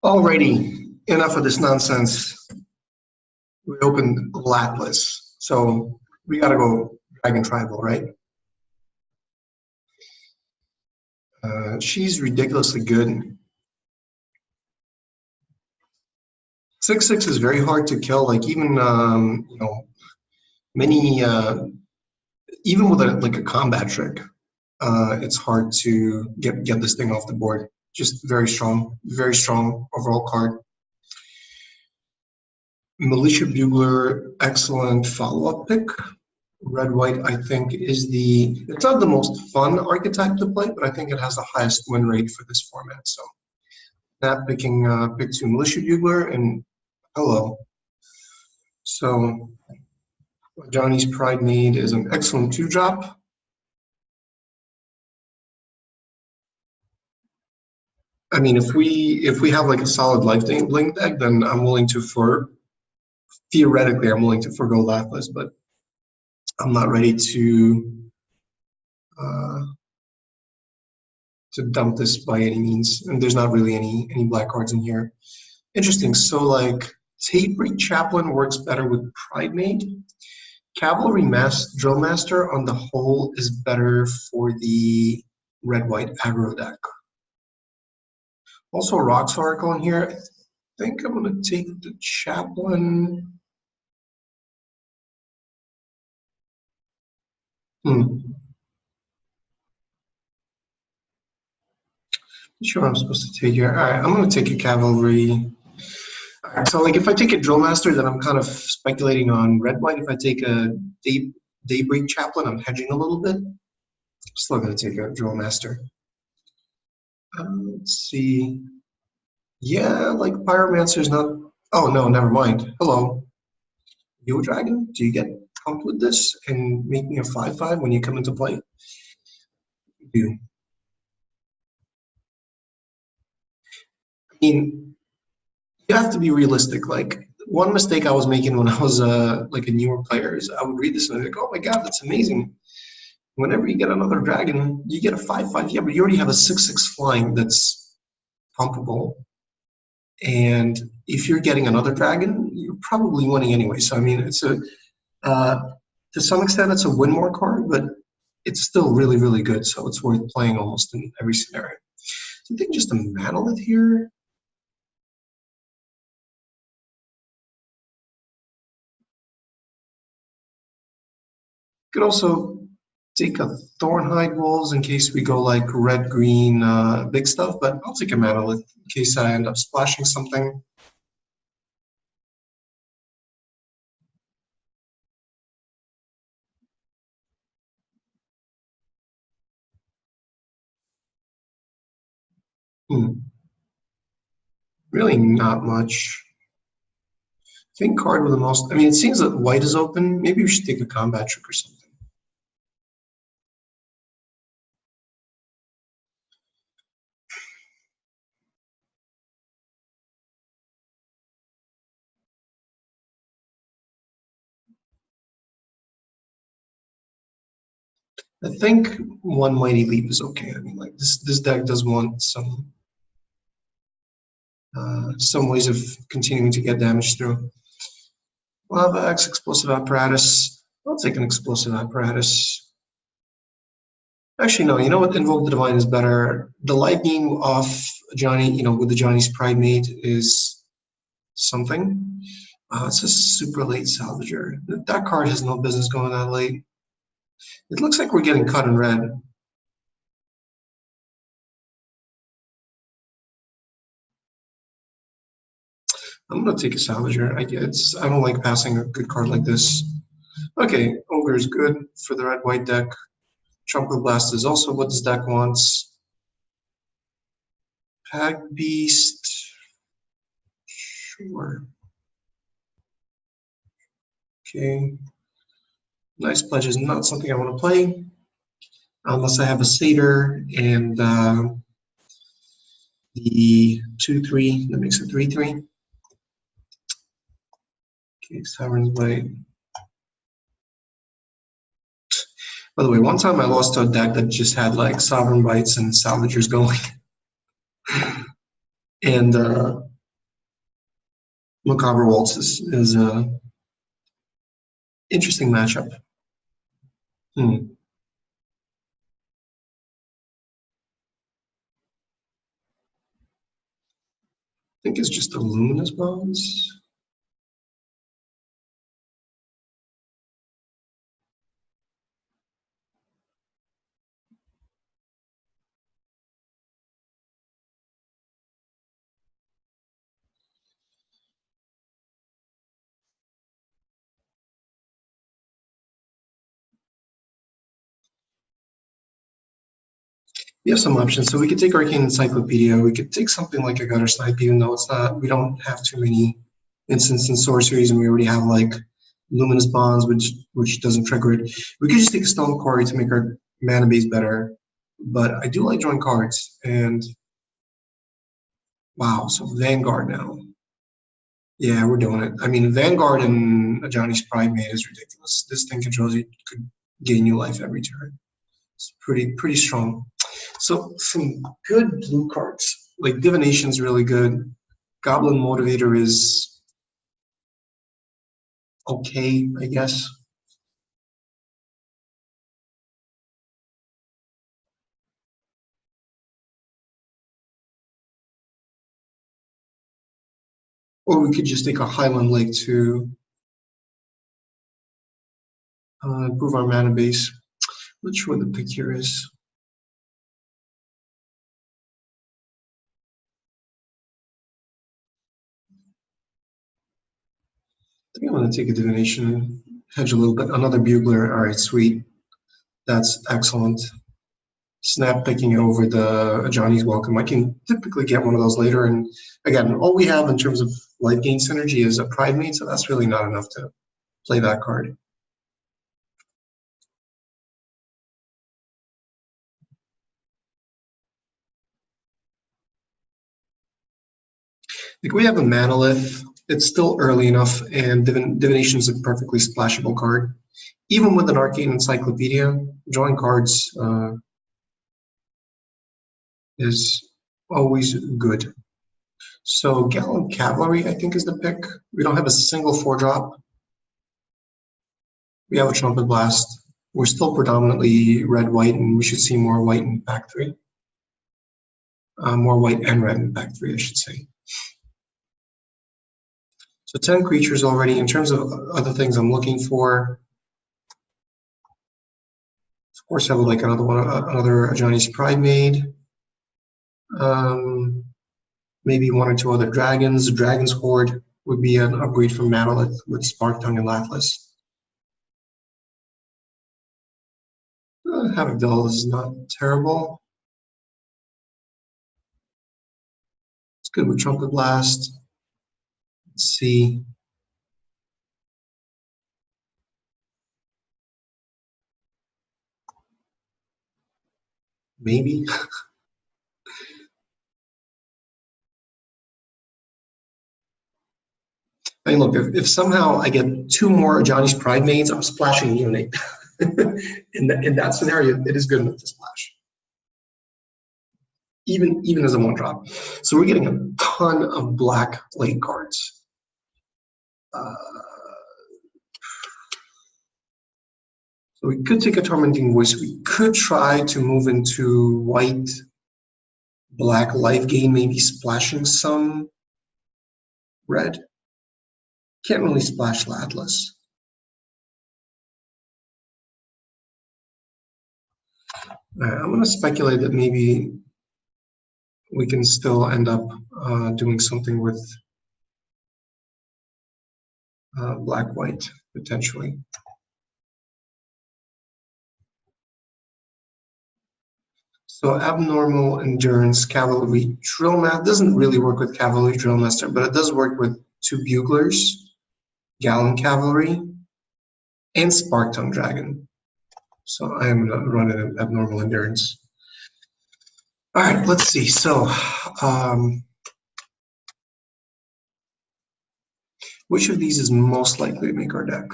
Alrighty, enough of this nonsense. We opened Latless, so we gotta go Dragon Tribal, right? She's ridiculously good. 6/6 is very hard to kill. Like even many even with a combat trick, it's hard to get this thing off the board. Just very strong overall card. Militia Bugler, excellent follow-up pick. Red White, I think, it's not the most fun archetype to play, but I think it has the highest win rate for this format. So that picking pick two Militia Bugler and hello. So Johnny's Pride Made is an excellent 2-drop. I mean, if we have like a solid life link deck, then I'm willing to theoretically I'm willing to forgo Latless, but I'm not ready to dump this by any means. And there's not really any black cards in here. Interesting. So like Tapering Chaplain works better with Pride Made. Cavalry Drill Master on the whole is better for the red-white aggro deck. Also Rock's Oracle in here. I think I'm going to take the Chaplain. Sure, I'm supposed to take here. All right, I'm going to take a Cavalry. All right, so like if I take a Drill Master, then I'm kind of speculating on red-white. If I take a Daybreak Chaplain, I'm hedging a little bit. Still going to take a Drill Master. Let's see. Yeah, like Pyromancer's not. Oh no, never mind. Hello, Yo Dragon. Do you get comp with this and make me a 5/5 when you come into play? You do. I mean, you have to be realistic. Like one mistake I was making when I was like a newer player is I would read this and I'd be like, oh my god, that's amazing. Whenever you get another dragon, you get a 5/5. Yeah, but you already have a 6/6 flying that's pumpable. And if you're getting another dragon, you're probably winning anyway. So I mean, it's to some extent it's a win more card, but it's still really, really good. So it's worth playing almost in every scenario. So I think just a Manolith here. Could also take a Thornhide Wolves in case we go like red-green big stuff, but I'll take a Manolith in case I end up splashing something. Really not much. I think card with the most, I mean, it seems that white is open. Maybe we should take a combat trick or something. I think one Mighty Leap is okay. I mean, like this deck does want some ways of continuing to get damage through. Lava X, Explosive Apparatus. I'll take an Explosive Apparatus. Actually, no, you know what? Invoke the Divine is better. The lightning off Johnny, you know, with the Johnny's Pride Mate is something. It's a super late Salvager. That card has no business going that late. It looks like we're getting cut in red. I'm gonna take a Salvager. I don't like passing a good card like this. Okay, Ogre is good for the red-white deck. Trumpet Blast is also what this deck wants. Pag Beast. Sure. Okay. Nice Pledge is not something I want to play. Unless I have a Satyr and the 2/3 that makes it 3/3. Okay, Sovereign's Blade. By the way, one time I lost to a deck that just had like Sovereign Bites and Salvagers going. And Macabre Waltz is a interesting matchup. Hmm. I think it's just the luminous bonds. We have some options. So we could take Arcane Encyclopedia. We could take something like a Gutter Snipe, even though it's not. We don't have too many instants and sorceries, and we already have like Luminous Bonds, which doesn't trigger it. We could just take a Stone Quarry to make our mana base better. But I do like drawing cards, and wow, so Vanguard now. Yeah, we're doing it. I mean, Vanguard and Ajani's Primate is ridiculous. This thing controls you, could gain you life every turn. It's pretty strong. So some good blue cards. Like Divination's really good. Goblin Motivator is okay, I guess. Or we could just take a Highland Lake to improve our mana base. Not sure what the pick here is. I think I'm going to take a Divination, hedge a little bit. Another Bugler. All right, sweet. That's excellent. Snap picking it over the Johnny's Welcome. I can typically get one of those later. And again, all we have in terms of life gain synergy is a Pride Mate, so that's really not enough to play that card. Like we have a Manolith. It's still early enough, and Divination is a perfectly splashable card. Even with an Arcane Encyclopedia, drawing cards is always good. So Gallant Cavalry, I think, is the pick. We don't have a single 4-drop. We have a Trumpet Blast. We're still predominantly red-white, and we should see more white in pack 3. More white and red in pack 3, I should say. So 10 creatures already. In terms of other things I'm looking for, of course, I would like another one, another Johnny's Pride Made. Maybe one or two other dragons. Dragon's Horde would be an upgrade from Manolith with Spark Tongue and Lathliss. Havoc Dull is not terrible. It's good with Trumpet Blast. Let's see. Maybe. I mean, look, if somehow I get 2 more Johnny's Pride Maids, I'm splashing Unite. in that scenario, it is good enough to splash. Even as a 1-drop. So we're getting a ton of black late cards. So we could take a Tormenting Voice. We could try to move into white, black life gain, maybe splashing some red. Can't really splash Atlas. I'm going to speculate that maybe we can still end up doing something with black-white, potentially. So abnormal endurance, cavalry, drill math doesn't really work with cavalry drill master, but it does work with 2 buglers, Gallon Cavalry, and Spark Tongue Dragon. So I am running an abnormal endurance. All right, let's see. So which of these is most likely to make our deck?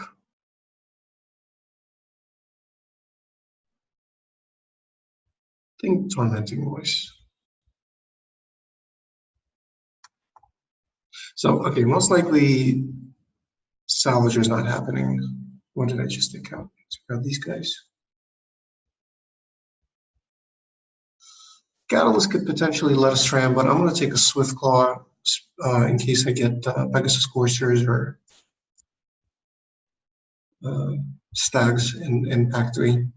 I think Tormenting Voice. So, okay, most likely salvager is not happening. What did I just take out? Let's grab these guys. Catalyst could potentially let us ram, but I'm going to take a Swift Claw in case I get Pegasus Coursers or Stags in Pack 3.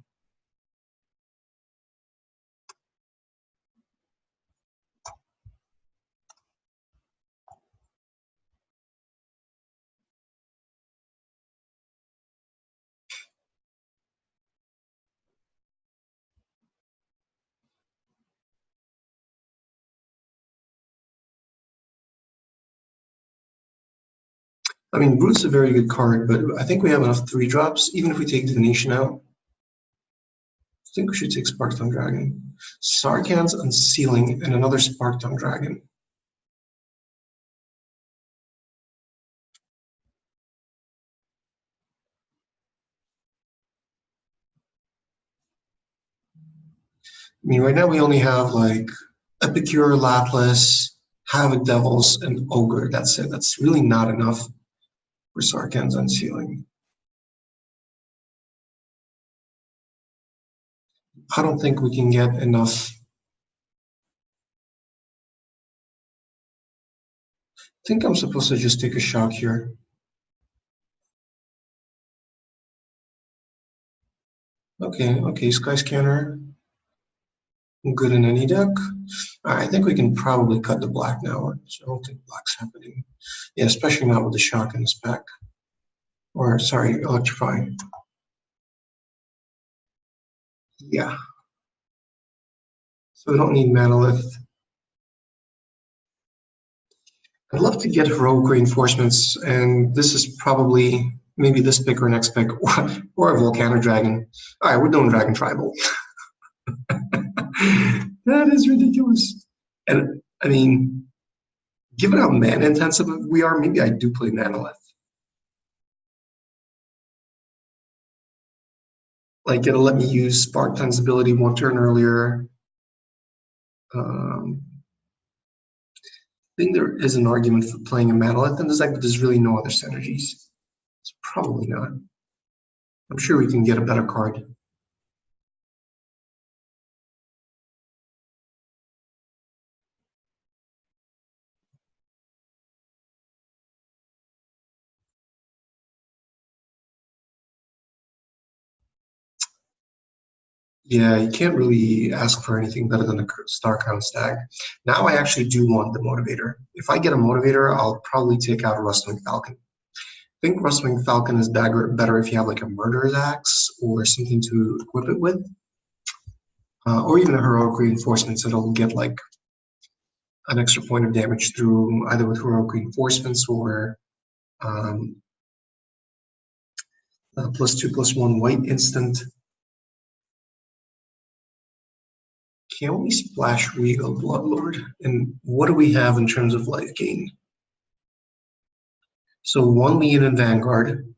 I mean, Brute's a very good card, but I think we have enough 3-drops, even if we take Divination out. I think we should take Spark Tongue Dragon. Sarkhan's Unsealing and another Spark Tongue Dragon. I mean, right now we only have like Epicure, Laplace, Havoc Devils, and Ogre. That's it. That's really not enough for Sarkhan's Unsealing. I don't think we can get enough. I think I'm supposed to just take a shock here. Okay, Sky Scanner. Good in any deck. I think we can probably cut the black now. So I don't think black's happening. Yeah, especially not with the shock in this pack. Or, sorry, electrifying. Yeah. So we don't need Manolith. I'd love to get heroic reinforcements, and this is probably maybe this pick or next pick, or a Volcano Dragon. All right, we're doing Dragon Tribal. That is ridiculous. And I mean, given how mana intensive we are, maybe I do play Manolith. Like it'll let me use Spark Tongue's ability one turn earlier. I think there is an argument for playing a Manolith in this deck, but there's really no other synergies. It's probably not. I'm sure we can get a better card. Yeah, you can't really ask for anything better than a Starcrown Stag. Now I actually do want the Motivator. If I get a Motivator, I'll probably take out a Rustwing Falcon. I think Rustwing Falcon is better if you have like a Murderer's Axe or something to equip it with. Or even a Heroic Reinforcements that'll get like an extra point of damage through either with Heroic Reinforcements or +2/+1 white instant. Can we splash Regal Bloodlord? And what do we have in terms of life gain? So 1 Legion in Vanguard,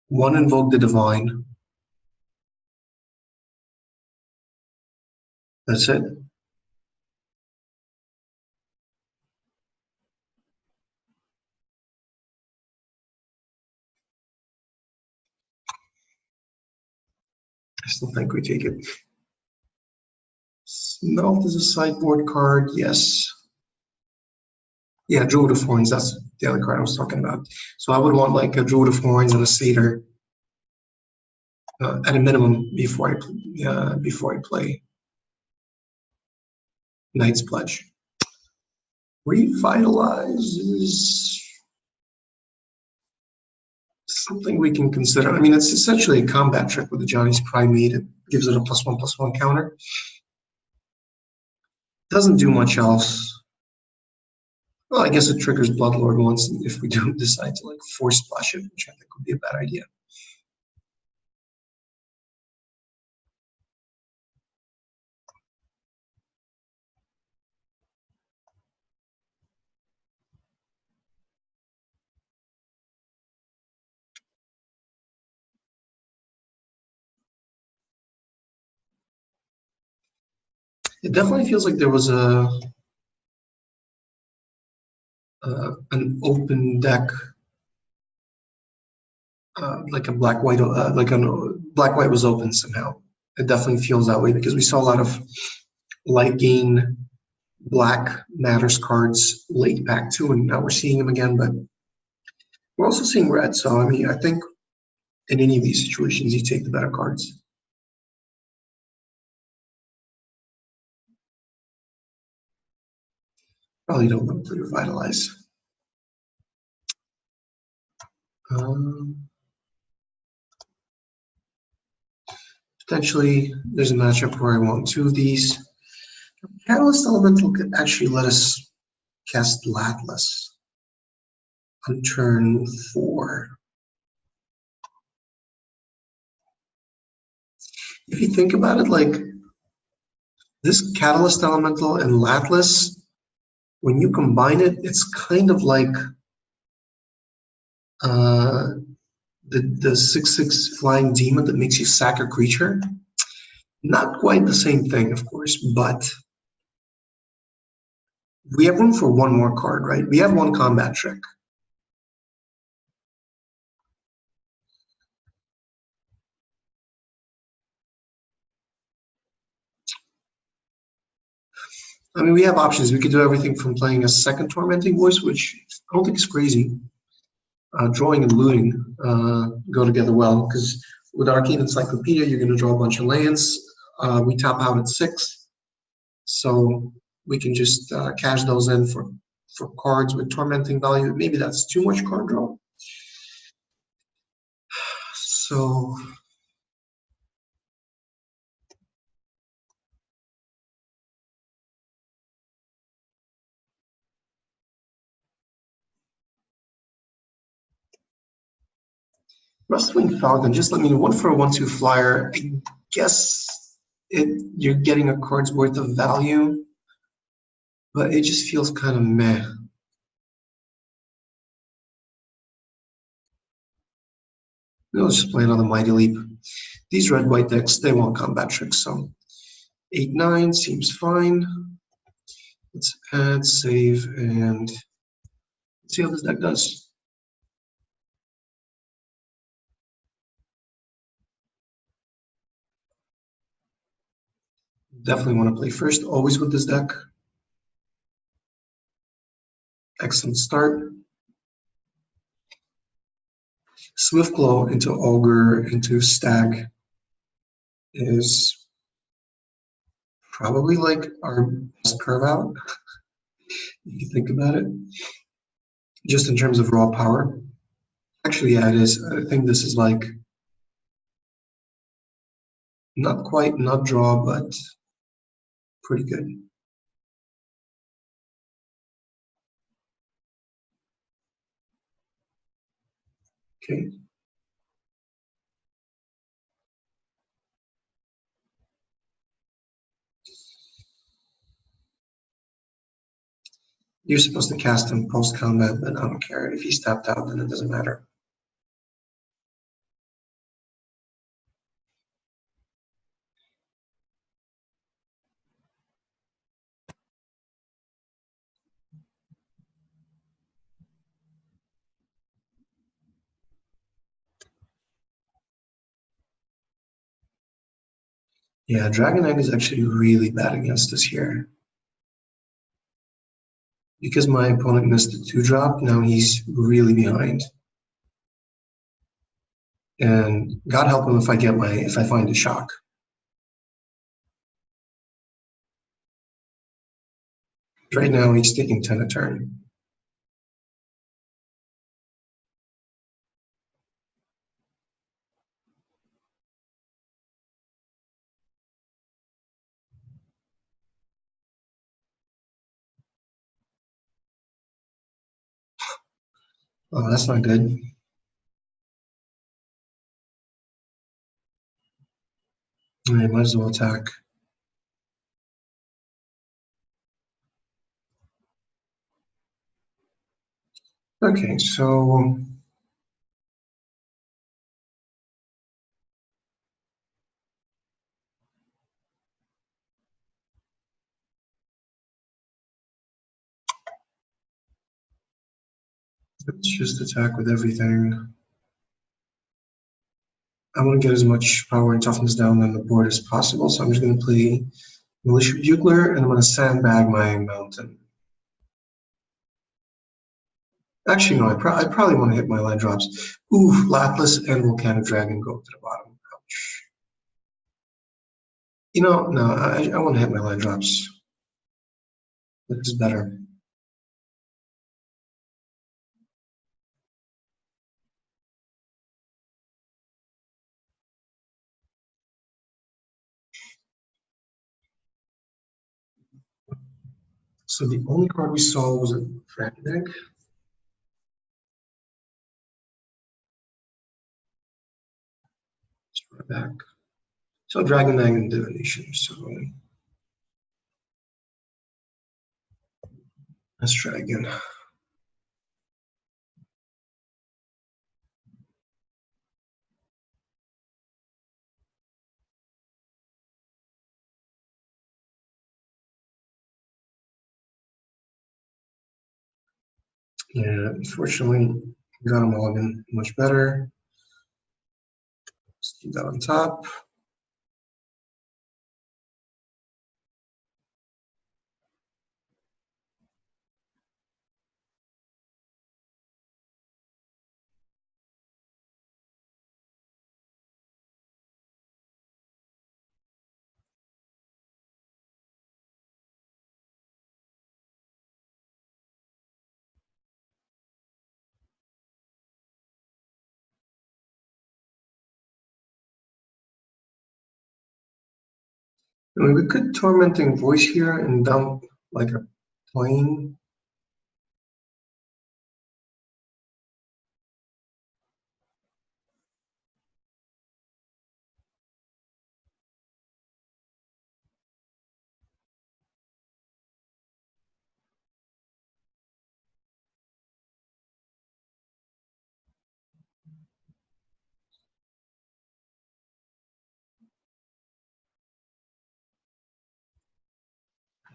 1 Invoke the Divine. That's it. I still think we take it. Smelt is a sideboard card, yes. Yeah, Druid of Horns, that's the other card I was talking about. So I would want like a Druid of Horns and a Satyr at a minimum before I play Knight's Pledge. Revitalize is something we can consider. I mean, it's essentially a combat trick with the Johnny's Primate. It gives it a +1/+1 counter. Doesn't do much else. Well, I guess it triggers Bloodlord once if we do decide to like force splash it, which I think would be a bad idea. It definitely feels like there was a an open deck, like a black white, like a black white was open somehow. It definitely feels that way because we saw a lot of light gain black matters cards late pack too, and now we're seeing them again. But we're also seeing red. So I mean, I think in any of these situations, you take the better cards. Probably don't want to play Revitalize. Potentially, there's a matchup where I want two of these. Catalyst Elemental could actually let us cast Latless on turn 4. If you think about it, like this Catalyst Elemental and Latless, when you combine it, it's kind of like the 6/6 flying demon that makes you sack a creature. Not quite the same thing, of course, but we have room for one more card, right? We have one combat trick. I mean, we have options. We could do everything from playing a second Tormenting Voice, which I don't think is crazy. Drawing and looting go together well, because with Arcane Encyclopedia, you're going to draw a bunch of lands. We top out at 6, so we can just cash those in for cards with Tormenting value. Maybe that's too much card draw. So Rustwing Falcon, just let me know. 1 for a 1/2 flyer. I guess you're getting a card's worth of value, but it just feels kind of meh. We'll just play another Mighty Leap. These red-white decks, they want combat tricks, so 8/9 seems fine. Let's add, save, and see how this deck does. Definitely want to play first, always with this deck. Excellent start. Swiftclaw into Ogre into Stag is probably like our best curve out, if you think about it, just in terms of raw power. Actually, yeah, it is. I think this is like not quite not draw, but pretty good. Okay. You're supposed to cast him post-combat, but I don't care. If he's tapped out, then it doesn't matter. Yeah, Dragon Knight is actually really bad against us here. Because my opponent missed a 2-drop, now he's really behind. And God help him if I find a shock. Right now he's taking 10 a turn. Oh, that's not good. I might as well attack. Okay, so Let's just attack with everything. I want to get as much power and toughness down on the board as possible, so I'm just going to play Militia Bugler, and I'm going to sandbag my mountain. Actually, no, I probably want to hit my land drops. Ooh, Lapis and Volcanic Dragon go to the bottom. Ouch. You know, no, I want to hit my land drops. This is better. So the only card we saw was a Dragon Egg. Let's run it back. So Dragon Egg and Divination. So let's try again. Yeah, unfortunately, got him all in much better. Let's keep that on top. I mean, we could Tormenting Voice here and dump like a plane.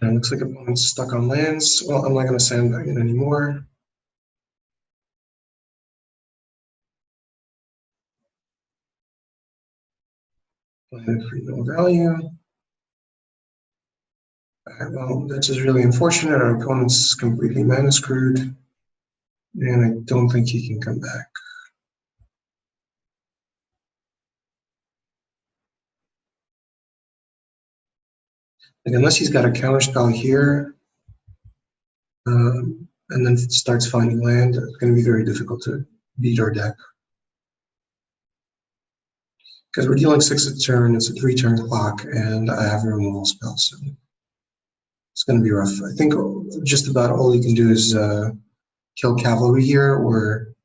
And it looks like opponent's stuck on lands. Well, I'm not going to sandbag it anymore. Land for no value. Alright, well, that's just really unfortunate. Our opponent's completely mana screwed. And I don't think he can come back. Like, unless he's got a counterspell here, and then starts finding land, it's going to be very difficult to beat our deck. Because we're dealing 6 a turn, it's a 3-turn clock, and I have a removal spell, so it's going to be rough. I think just about all you can do is kill cavalry here or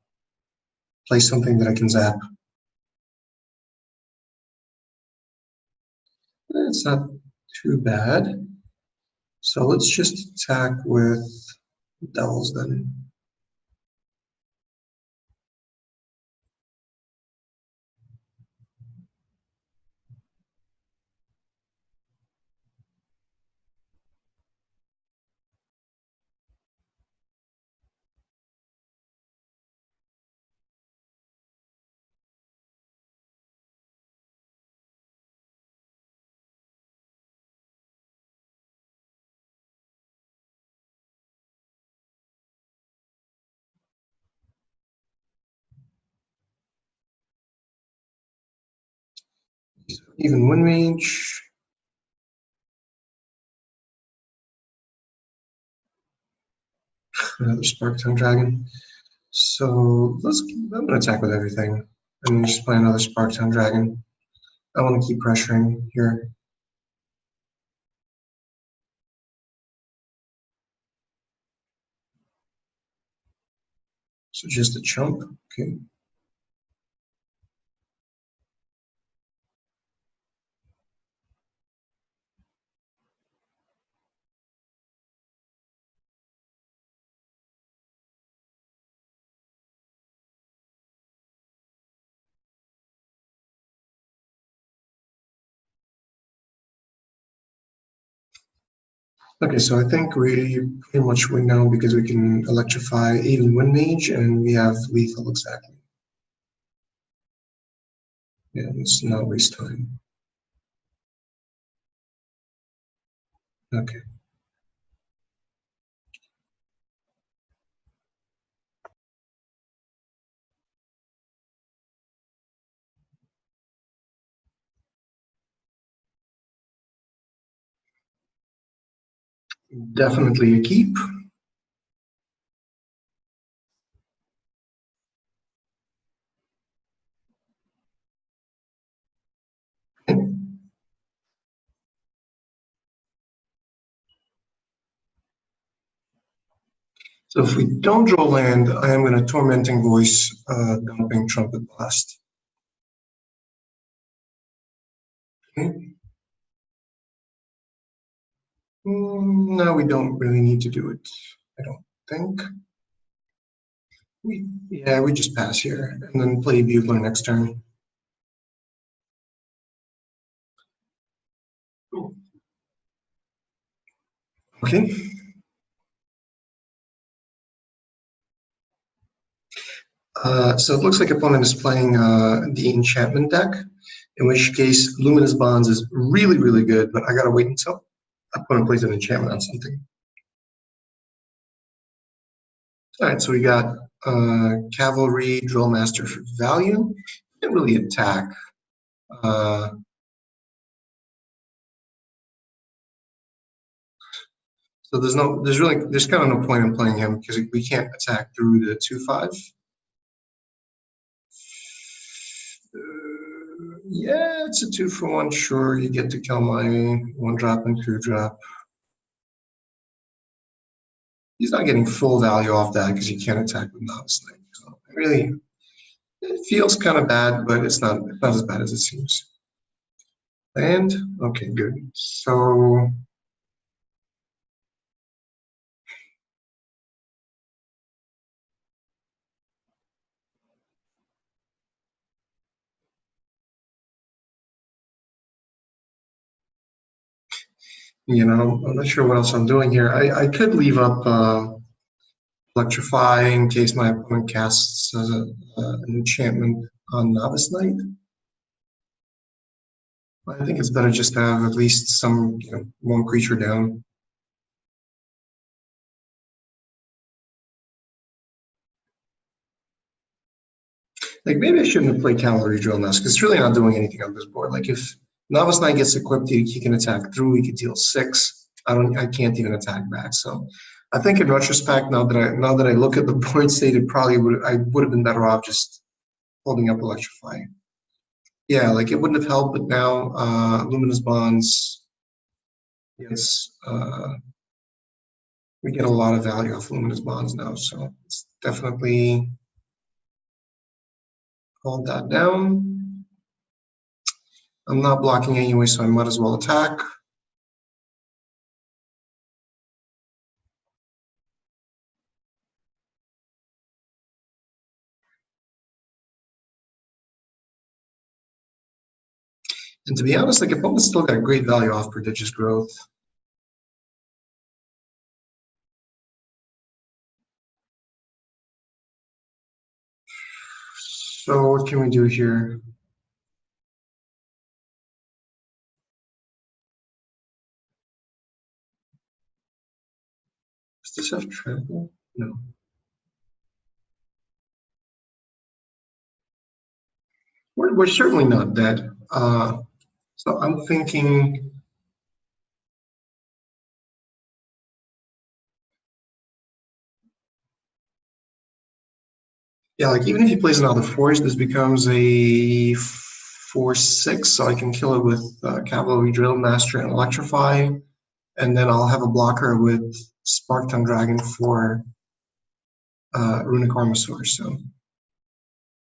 play something that I can zap. It's not too bad. So let's just attack with Devils then. Even win range. Another Spark Tongue Dragon. So I'm going to attack with everything. And just play another Spark Tongue Dragon. I want to keep pressuring here. So just a chump. Okay. Okay, so I think we pretty much win now because we can electrify even wind mage and we have lethal exactly. Yeah, let's not waste time. Okay. Definitely a keep. So if we don't draw land, I am going to Tormenting Voice, dumping Trumpet Blast. Okay. No, we don't really need to do it. I don't think. Yeah, we just pass here and then play Bugler next turn. Okay. So it looks like opponent is playing the enchantment deck, in which case Luminous Bonds is really, really good, but I gotta wait until opponent plays an enchantment on something. All right, so we got Cavalry, Drill Master for value. Can't really attack. Uh, so there's kind of no point in playing him because we can't attack through the 2/5. Yeah, it's a 2-for-1. Sure, you get to kill my 1-drop and 2-drop. He's not getting full value off that because he can't attack with Novice Knight. So really, it feels kind of bad, but it's not as bad as it seems. And okay, good. So I'm not sure what else I'm doing here. I could leave up Electrify in case my opponent casts an enchantment on Novice Knight. I think it's better just to have at least some, one creature down. Like maybe I shouldn't have played Cavalry Drill Nest because it's really not doing anything on this board. Like if Novice Knight gets equipped, he can attack through. He can deal 6. I can't even attack back. So I think in retrospect, now that I look at the board state, I would have been better off just holding up Electrify. Yeah, like it wouldn't have helped, but now Luminous Bonds, yes, we get a lot of value off Luminous Bonds now. So it's definitely hold that down. I'm not blocking anyway, so I might as well attack. And to be honest, like opponents still got great value off Prodigious Growth. So what can we do here? Does this have trample? No. We're certainly not dead. So I'm thinking, yeah, like even if he plays another force, this becomes a 4/6, so I can kill it with Cavalry Drill Master and Electrify, and then I'll have a blocker with Spark Tongue Dragon for Runic Armosaur. So I'm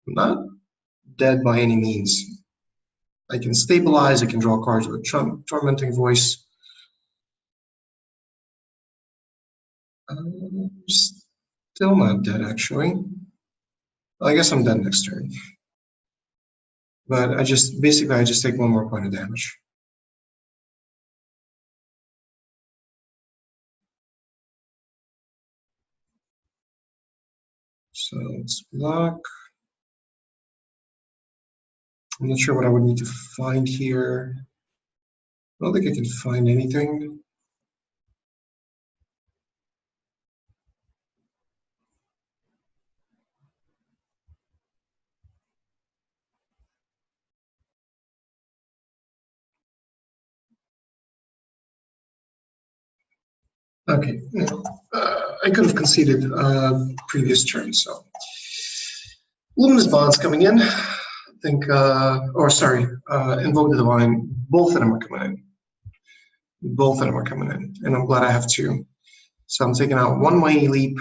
not dead by any means. I can stabilize, I can draw cards with Tormenting Voice. Still not dead, actually. I guess I'm dead next turn. But I just take one more point of damage. So let's block. I'm not sure what I would need to find here. I don't think I can find anything. Okay, I could have conceded previous turn, so. Luminous Bonds coming in. I think, or sorry, Invoke the Divine. Both of them are coming in. Both of them are coming in, and I'm glad I have two. So I'm taking out one Mighty Leap.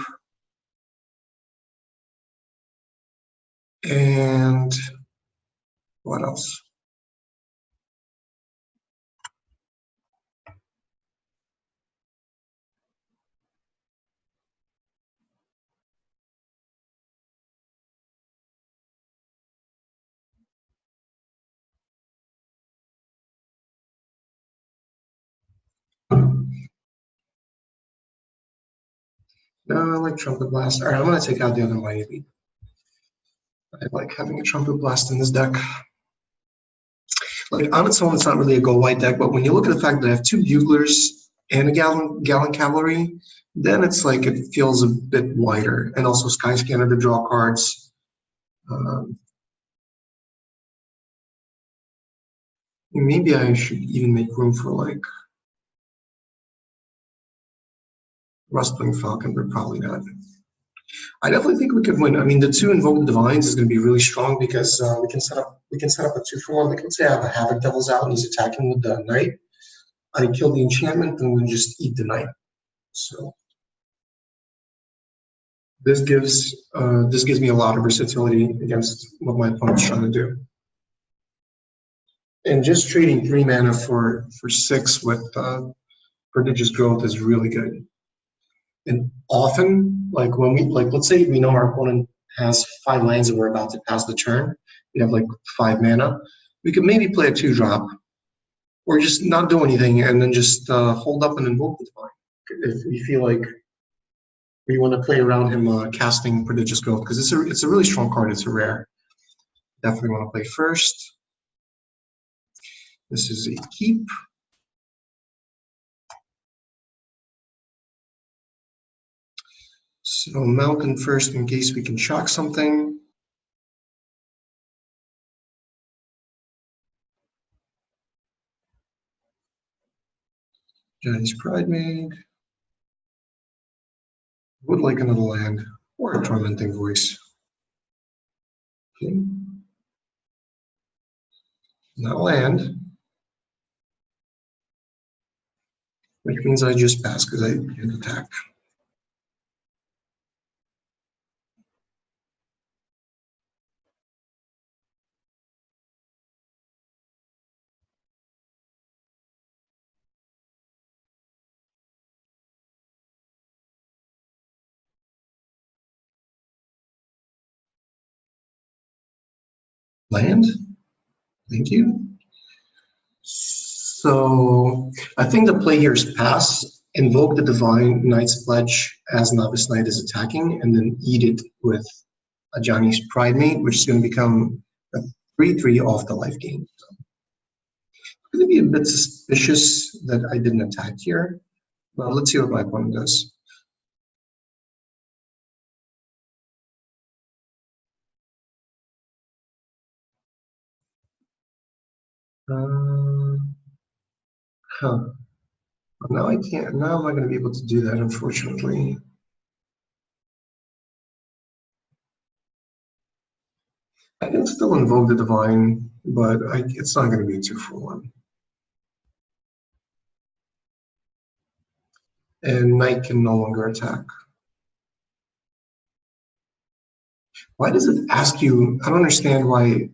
And what else? No, I like Trumpet Blast. All right, I'm going to take out the other Mighty Leap. I like having a Trumpet Blast in this deck. Like, on its own, it's not really a go-white deck, but when you look at the fact that I have two Buglers and a Gallon Cavalry, then it's like it feels a bit wider. And also Skyscanner to draw cards. Maybe I should even make room for like Rustling Falcon, but probably not. I definitely think we could win. I mean, the two Invoke the Divines is going to be really strong because we can set up a 2-for-1. Like, let's say I have a Havoc Devils out and he's attacking with the Knight. I kill the enchantment and we just eat the Knight. So this gives me a lot of versatility against what my opponent's trying to do. And just trading 3 mana for 6 with Prodigious Growth is really good. And often, like when let's say we know our opponent has 5 lands and we're about to pass the turn, we have like 5 mana, we could maybe play a 2-drop, or just not do anything and then just hold up and Invoke the Divine. If we feel like we want to play around him casting Prodigious Growth, because it's a really strong card, it's a rare. Definitely want to play first. This is a keep. So Malkin first in case we can shock something. Johnny's Pridemate. Would like another land or a Tormenting Voice. Okay. Not land. Which means I just pass because I didn't attack. Land? Thank you. So I think the play here is pass, Invoke the Divine Knight's Pledge as Novice Knight is attacking, and then eat it with a Johnny's Pridemate, which is going to become a 3/3 off the life gain. So I'm going to be a bit suspicious that I didn't attack here, but let's see what my opponent does. Now I can't. Now I'm not going to be able to do that, unfortunately. I can still invoke the Divine, but it's not going to be a 2-for-1. And Knight can no longer attack. Why does it ask you? I don't understand why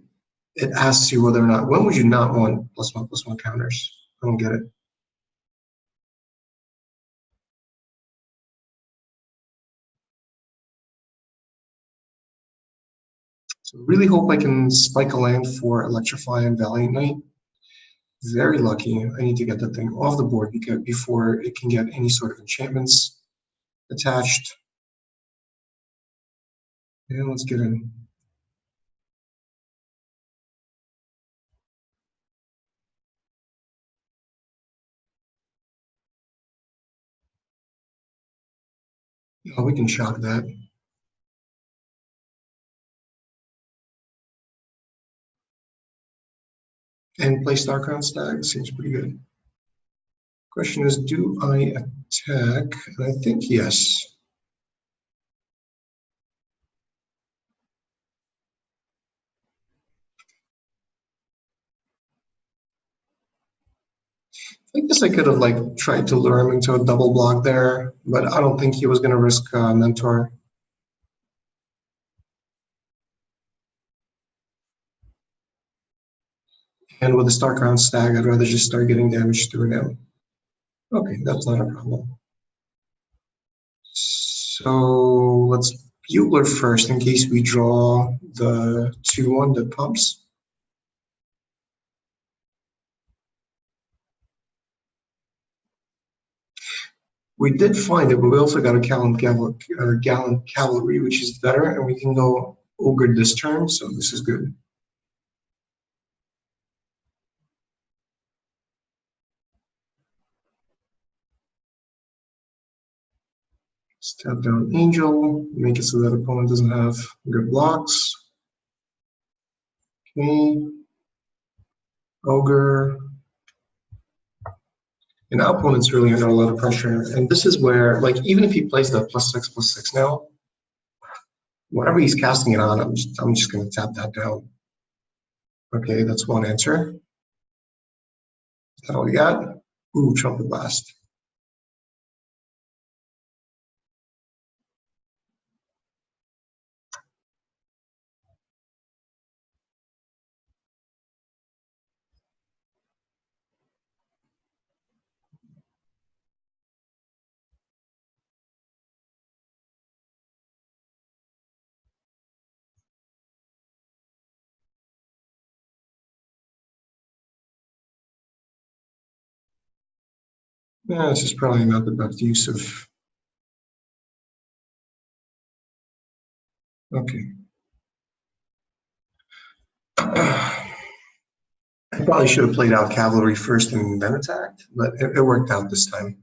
it asks you whether or not. When would you not want +1/+1 counters? I don't get it. So really hope I can spike a land for Electrify and Valiant Knight. Very lucky. I need to get that thing off the board before it can get any sort of enchantments attached. And let's get in. Oh, we can shock that. And play StarCraft Stag seems pretty good. Question is, do I attack? And I think yes. I guess I could have like tried to lure him into a double block there, but I don't think he was going to risk Mentor. And with the StarCraft Stag, I'd rather just start getting damage through him. Okay, that's not a problem. So let's Bugler first in case we draw the 2-1 that pumps. We did find it, but we also got a Gallant Cavalry, which is better, and we can go Ogre this turn, so this is good. Step down Angel, make it so that opponent doesn't have good blocks. Okay. Ogre. And now opponent's really under a lot of pressure. And this is where, like, even if he plays the +6/+6 now, whatever he's casting it on, I'm just going to tap that down. Okay, that's one answer. Is that all we got? Ooh, Trumpet Blast. Yeah, this is probably not the best use of. Okay. I probably should have played out Cavalry first and then attacked, but it worked out this time.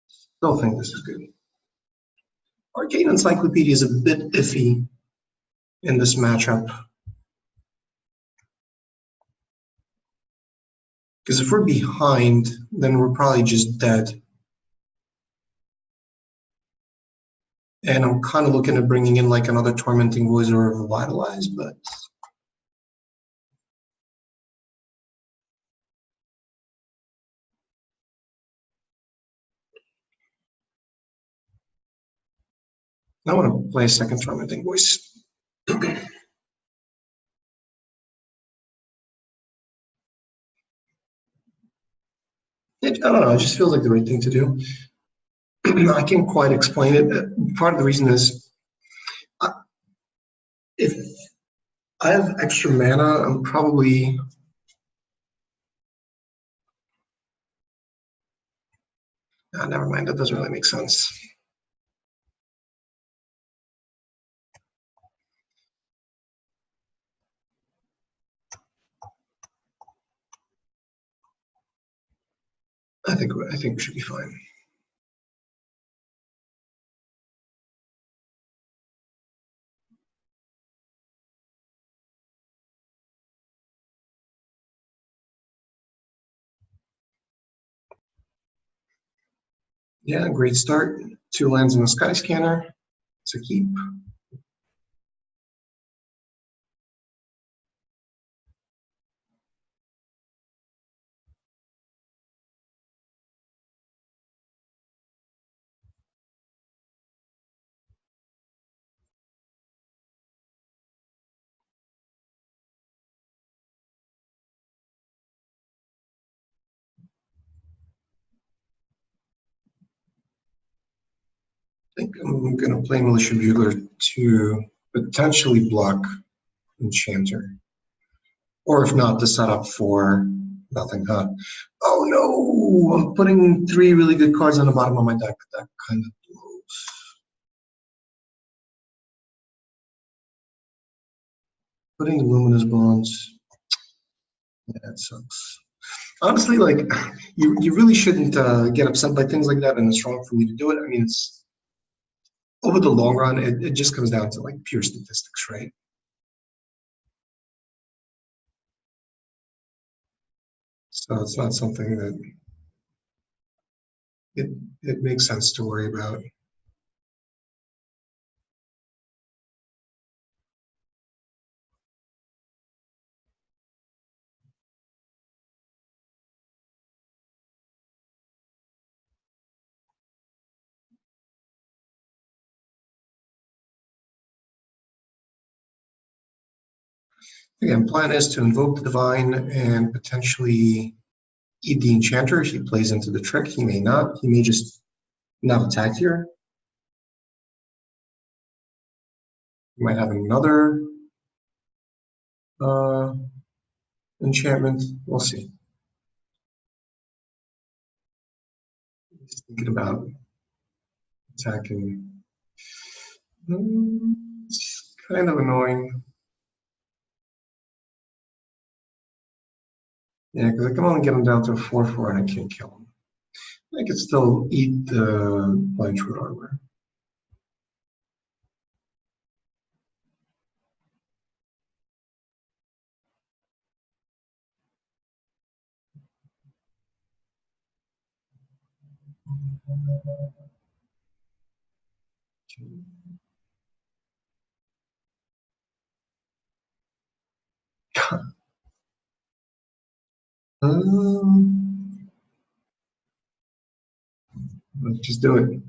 Still think this is good. Arcane Encyclopedia is a bit iffy in this matchup. Because if we're behind, then we're probably just dead. And I'm kind of looking at bringing in like another Tormenting Voice or Revitalize, but I want to play a second Tormenting Voice. I don't know, it just feels like the right thing to do. I can't quite explain it. Part of the reason is if I have extra mana, I'm probably never mind, that doesn't really make sense. I think we should be fine. Yeah, great start. 2 lands in the Sky Scanner. It's a keep. I think I'm going to play Militia Bugler to potentially block Enchanter. Or if not, to set up for Nothing, huh? Oh no! I'm putting 3 really good cards on the bottom of my deck. That kind of blows. Putting luminous bonds. Yeah, that sucks. Honestly, like you really shouldn't get upset by things like that, and it's wrong for me to do it. I mean, it's over the long run, it just comes down to like pure statistics, right? So it's not something that it it makes sense to worry about. Again, plan is to invoke the divine and potentially eat the enchanter. He plays into the trick. He may not. He may just not attack here. He might have another uh, enchantment. We'll see. He's thinking about attacking. It's kind of annoying. Yeah, because I can only get him down to a 4/4 and I can't kill him. I could still eat the Blanchwood armor. Let's just do it.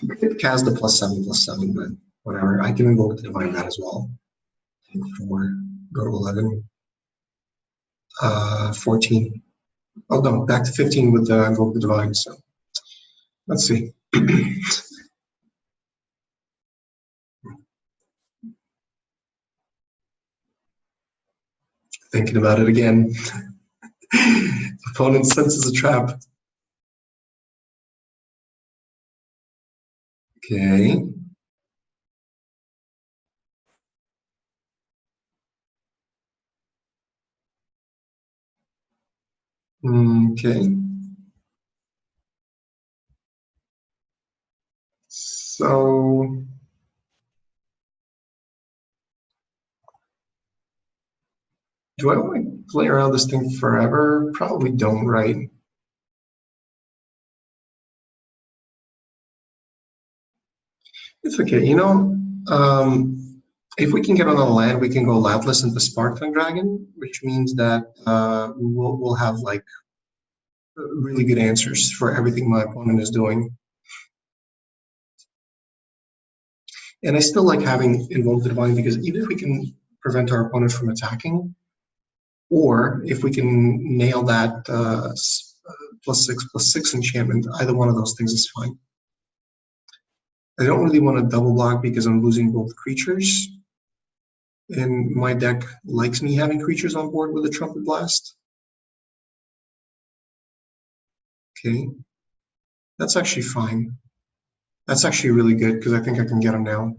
You could cast the +7/+7, but whatever. I can invoke the divine that as well. 4, go to 11, 14. Oh no, back to 15 with the invoke the divine. So let's see. Thinking about it again. Opponent senses a trap. Okay. Okay. So do I want to play around this thing forever? Probably don't, right? It's okay. You know, if we can get on the land, we can go landless into Sparkling Dragon, which means that we'll have like really good answers for everything my opponent is doing. And I still like having Invoke the Divine because even if we can prevent our opponent from attacking, or if we can nail that +6/+6 enchantment, either one of those things is fine. I don't really want to double block because I'm losing both creatures. And my deck likes me having creatures on board with a Trumpet Blast. Okay, that's actually fine. That's actually really good because I think I can get him now.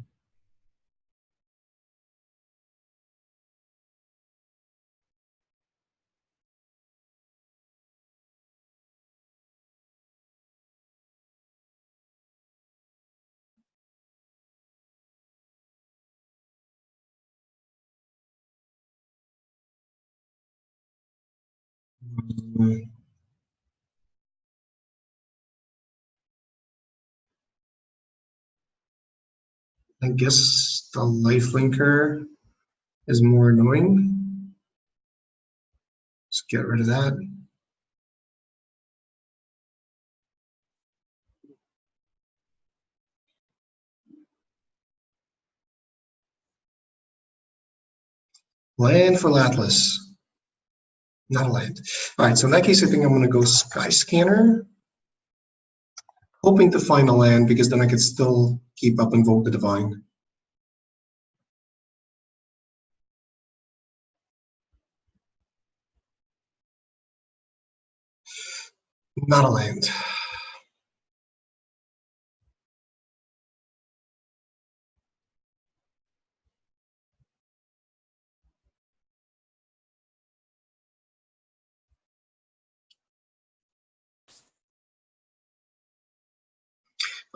Mm, I guess the lifelinker is more annoying. Let's get rid of that. Land for Latless. Not a land. All right, so in that case, I think I'm going to go Sky Scanner, hoping to find a land because then I could still keep up Invoke the Divine. Not a land.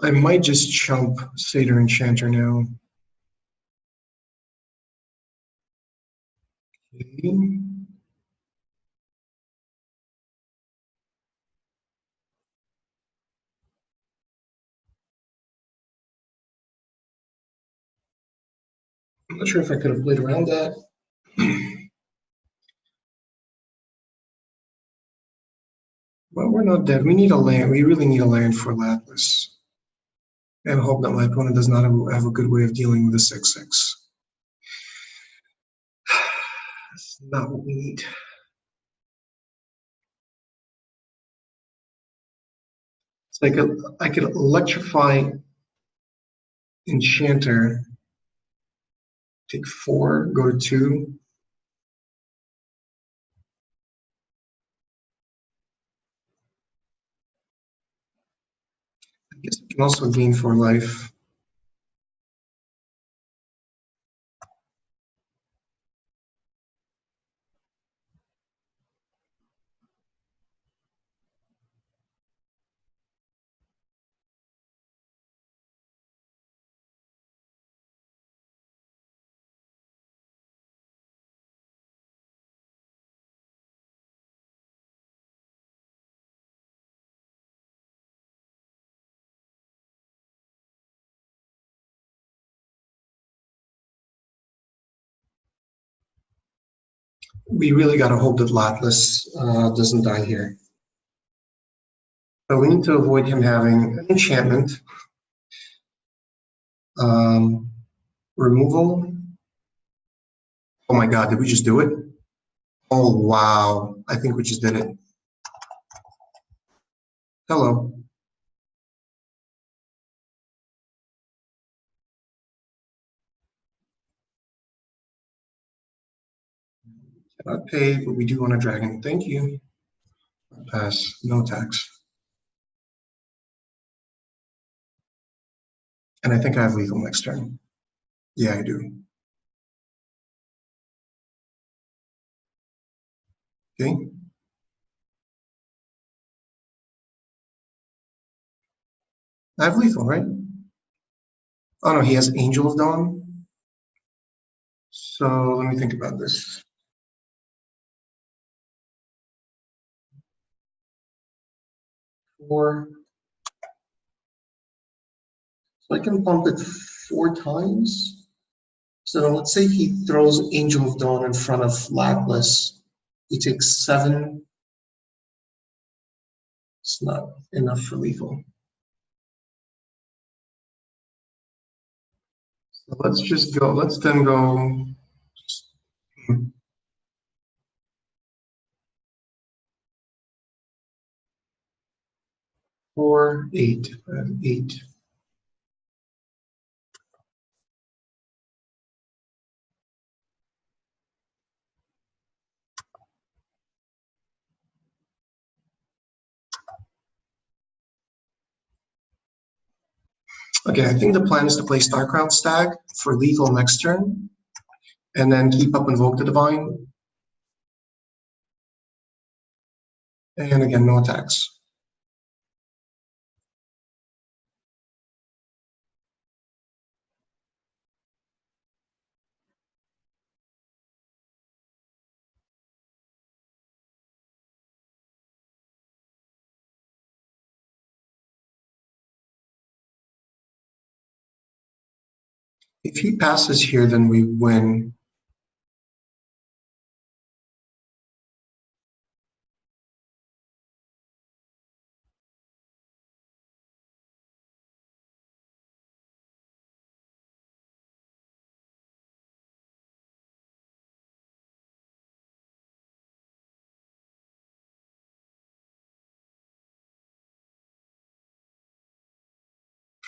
I might just chump Satyr Enchanter now. Okay. I'm not sure if I could have played around that. Well, we're not dead. We need a land. We really need a land for Lapis. And hope that my opponent does not have a good way of dealing with a 6/6. That's not what we need. It's like I could electrify Enchanter, take 4, go to 2. I guess I can also gain 4 life. We really got to hope that Latlas doesn't die here. So we need to avoid him having an enchantment, removal. Oh my God, did we just do it? Oh wow, I think we just did it. Hello. Cannot pay, but we do want a dragon. Thank you. Pass, no tax. And I think I have lethal next turn. Yeah, I do. Okay. I have lethal, right? Oh no, he has Angel of Dawn. So let me think about this. Four. So I can pump it 4 times. So let's say he throws Angel of Dawn in front of Laplas. He takes 7. It's not enough for lethal. So let's just go, let's then go. 4, 8, 8. Okay, I think the plan is to play Starcrown Stag for lethal next turn, and then keep up Invoke the Divine. And again, no attacks. If he passes here, then we win.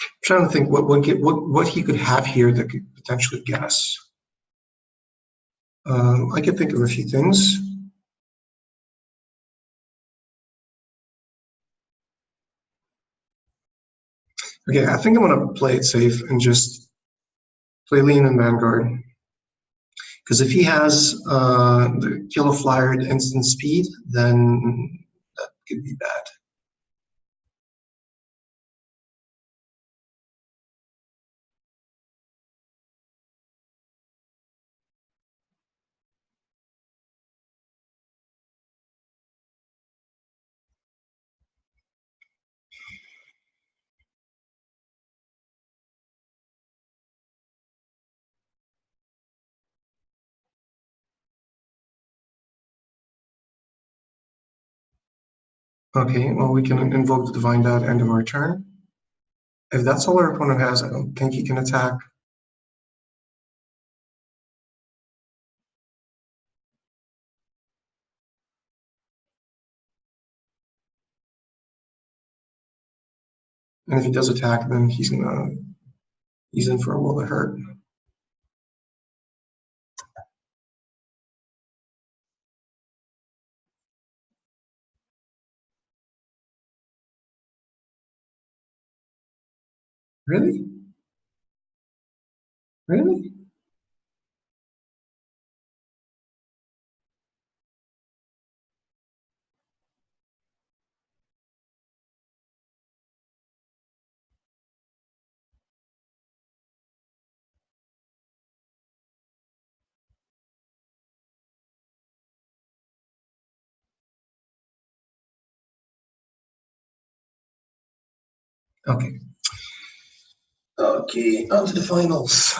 I'm trying to think what he could have here that could potentially get us. I could think of a few things. Okay, I think I'm gonna play it safe and just play Lean and Vanguard. Because if he has the Killer Flyer at instant speed, then that could be bad. Okay, well, we can invoke the Divine Dad end of our turn. If that's all our opponent has, I don't think he can attack. And if he does attack, then he's in for a world of hurt. Really? Really? Okay. Okay, on to the finals.